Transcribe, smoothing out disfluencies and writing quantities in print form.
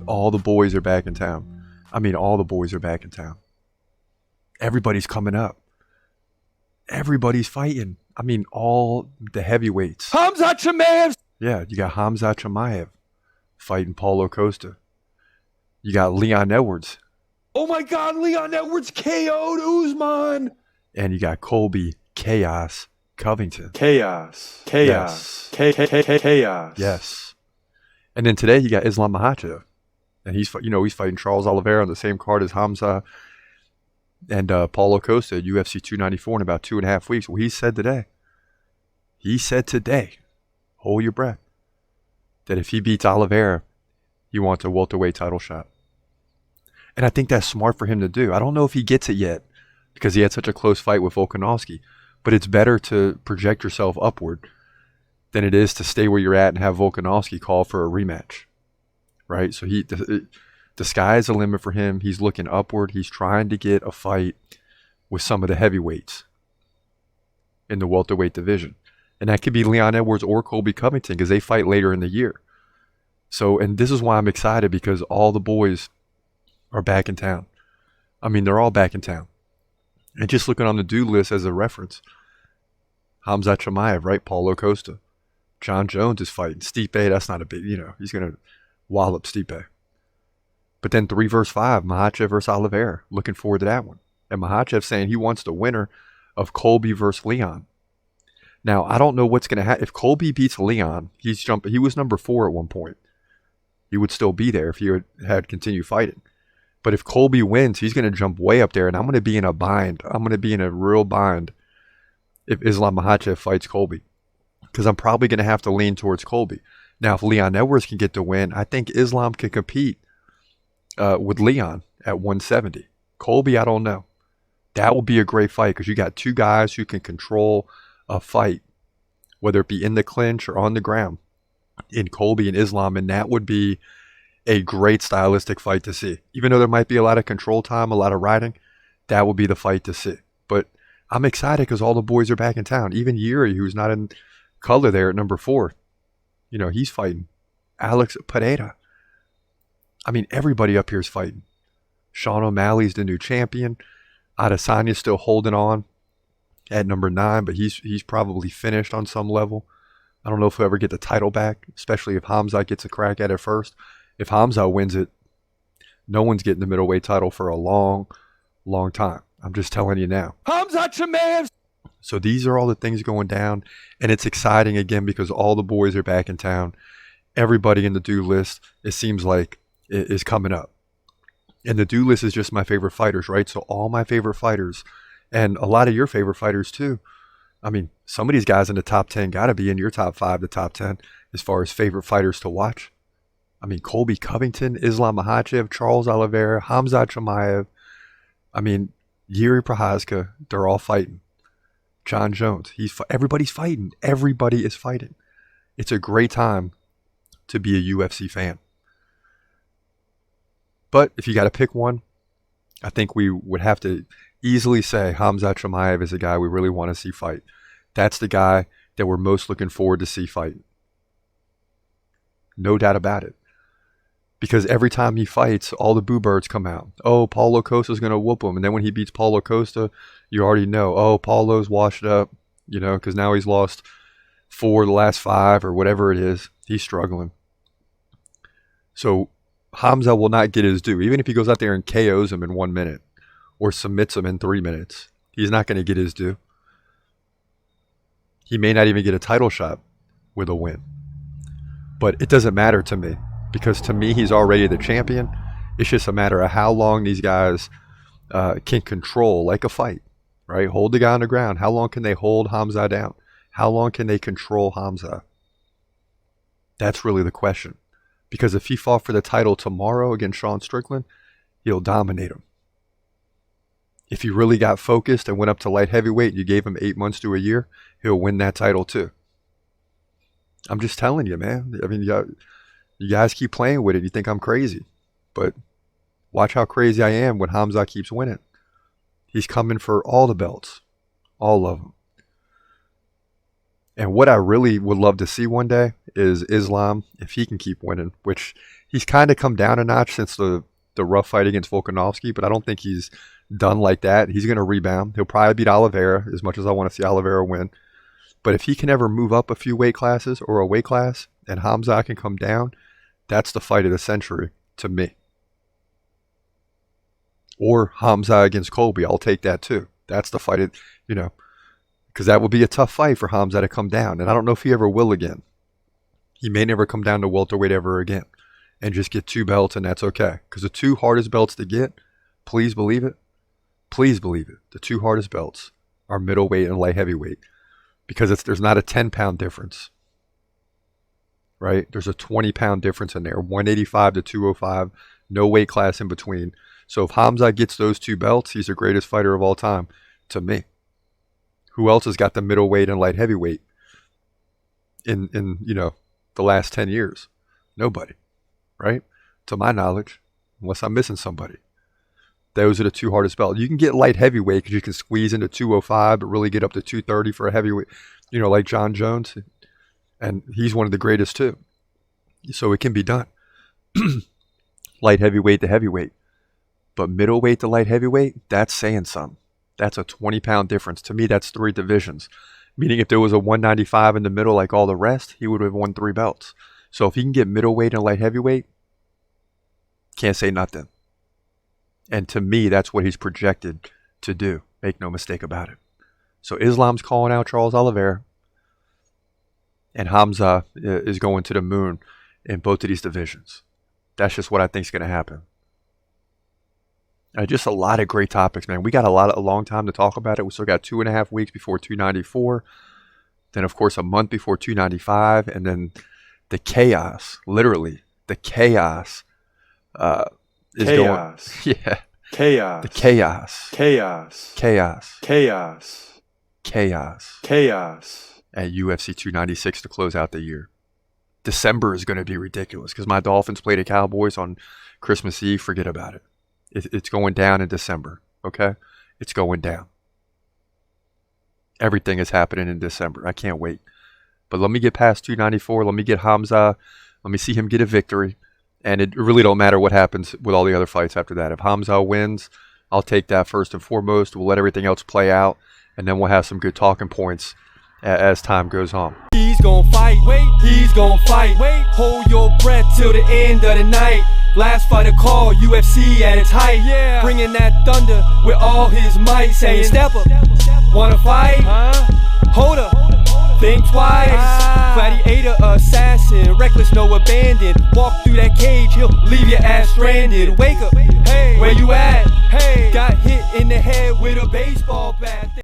all the boys are back in town. I mean, all the boys are back in town. Everybody's coming up. Everybody's fighting. I mean, all the heavyweights. Khamzat Chimaev! Yeah, you got Khamzat Chimaev fighting Paulo Costa. You got Leon Edwards. Oh my God, Leon Edwards KO'd Usman! And you got Colby Chaos Covington. Chaos. Yes. Chaos. Yes. And then today you got Islam Makhachev. And he's fighting Charles Oliveira on the same card as Khamzat and Paulo Costa at UFC 294 in about 2.5 weeks. Well, he said today, hold your breath, that if he beats Oliveira, he wants a welterweight title shot. And I think that's smart for him to do. I don't know if he gets it yet because he had such a close fight with Volkanovski, but it's better to project yourself upward than it is to stay where you're at and have Volkanovski call for a rematch, right? So the sky is the limit for him. He's looking upward. He's trying to get a fight with some of the heavyweights in the welterweight division. And that could be Leon Edwards or Colby Covington because they fight later in the year. So, and this is why I'm excited because all the boys are back in town. I mean, they're all back in town. And just looking on the due list as a reference, Khamzat Chimaev, right? Paulo Costa. John Jones is fighting. Stipe, that's not a big, he's going to wallop Stipe. But then 3 versus 5, Makhachev versus Oliveira. Looking forward to that one. And Makhachev saying he wants the winner of Colby versus Leon. Now, I don't know what's going to happen. If Colby beats Leon, he was number 4 at one point. He would still be there if he had continued fighting. But if Colby wins, he's going to jump way up there, and I'm going to be in a bind. I'm going to be in a real bind if Islam Makhachev fights Colby, because I'm probably going to have to lean towards Colby. Now, if Leon Edwards can get the win, I think Islam can compete with Leon at 170. Colby, I don't know. That will be a great fight because you got 2 guys who can control a fight, whether it be in the clinch or on the ground, in Colby and Islam, and that would be a great stylistic fight to see. Even though there might be a lot of control time, a lot of riding, that would be the fight to see. But I'm excited because all the boys are back in town. Even Yuri, who's not in color there at number 4, he's fighting. Alex Pereira. I mean, everybody up here is fighting. Sean O'Malley's the new champion. Adesanya's still holding on at number 9, but he's probably finished on some level. I don't know if he'll ever get the title back, especially if Khamzat gets a crack at it first. If Khamzat wins it, no one's getting the middleweight title for a long, long time. I'm just telling you now. Khamzat Chimaev! So these are all the things going down, and it's exciting again because all the boys are back in town. Everybody in the due list, it seems like, is coming up. And the due list is just my favorite fighters, right? So all my favorite fighters, and a lot of your favorite fighters too. I mean, some of these guys in the top 10 got to be in your top 5 to top 10 as far as favorite fighters to watch. I mean, Colby Covington, Islam Makhachev, Charles Oliveira, Khamzat Chimaev. I mean, Yuri Prochazka, they're all fighting. John Jones, everybody's fighting. Everybody is fighting. It's a great time to be a UFC fan. But if you got to pick one, I think we would have to easily say Khamzat Chimaev is the guy we really want to see fight. That's the guy that we're most looking forward to see fight. No doubt about it. Because every time he fights, all the boo birds come out. Oh, Paulo Costa's going to whoop him. And then when he beats Paulo Costa, you already know, oh, Paulo's washed up, because now he's lost 4 of the last 5 or whatever it is. He's struggling. So Khamzat will not get his due. Even if he goes out there and KOs him in 1 minute or submits him in 3 minutes, he's not going to get his due. He may not even get a title shot with a win. But it doesn't matter to me. Because to me, he's already the champion. It's just a matter of how long these guys can control, like a fight, right? Hold the guy on the ground. How long can they hold Khamzat down? How long can they control Khamzat? That's really the question. Because if he fought for the title tomorrow against Sean Strickland, he'll dominate him. If he really got focused and went up to light heavyweight and you gave him 8 months to a year, he'll win that title too. I'm just telling you, man. I mean, you guys keep playing with it. You think I'm crazy. But watch how crazy I am when Khamzat keeps winning. He's coming for all the belts. All of them. And what I really would love to see one day is Islam, if he can keep winning, which he's kind of come down a notch since the rough fight against Volkanovski, but I don't think he's done like that. He's going to rebound. He'll probably beat Oliveira, as much as I want to see Oliveira win. But if he can ever move up a few weight classes or a weight class and Khamzat can come down, that's the fight of the century to me. Or Khamzat against Colby, I'll take that too. That's the fight, because that would be a tough fight for Khamzat to come down. And I don't know if he ever will again. He may never come down to welterweight ever again and just get 2 belts, and that's okay. Because the 2 hardest belts to get, please believe it, the 2 hardest belts are middleweight and light heavyweight. Because there's not a 10-pound difference, right? There's a 20-pound difference in there, 185 to 205, no weight class in between. So if Khamzat gets those 2 belts, he's the greatest fighter of all time to me. Who else has got the middleweight and light heavyweight in the last 10 years? Nobody, right? To my knowledge, unless I'm missing somebody. Those are the 2 hardest belts. You can get light heavyweight because you can squeeze into 205, but really get up to 230 for a heavyweight, like John Jones. And he's one of the greatest too. So it can be done. Light heavyweight to heavyweight. But middleweight to light heavyweight, that's saying something. That's a 20-pound difference. To me, that's 3 divisions. Meaning if there was a 195 in the middle like all the rest, he would have won 3 belts. So if he can get middleweight and light heavyweight, can't say nothing. And to me, that's what he's projected to do. Make no mistake about it. So Islam's calling out Charles Oliveira. And Khamzat is going to the moon in both of these divisions. That's just what I think is going to happen. Just a lot of great topics, man. We got a long time to talk about it. We still got 2.5 weeks before 294. Then, of course, a month before 295. And then the chaos, literally, the chaos is Chaos. going. Yeah. Chaos. The chaos. Chaos. Chaos. Chaos. Chaos. Chaos. At UFC 296 to close out the year. December is going to be ridiculous because my Dolphins play the Cowboys on Christmas Eve. Forget about it. It's going down in December, okay? It's going down. Everything is happening in December. I can't wait. But let me get past 294. Let me get Khamzat. Let me see him get a victory. And it really don't matter what happens with all the other fights after that. If Khamzat wins, I'll take that first and foremost. We'll let everything else play out. And then we'll have some good talking points as time goes on. He's gonna fight, wait, he's gonna fight, wait, hold your breath till the end of the night. Last fighter call, UFC at its height, yeah. Bringing that thunder with all his might, saying step up, wanna fight, hold up, think twice, gladiator, assassin, reckless, no abandon, walk through that cage, he'll leave your ass stranded, wake up, hey, where you at, hey, got hit in the head with a baseball bat.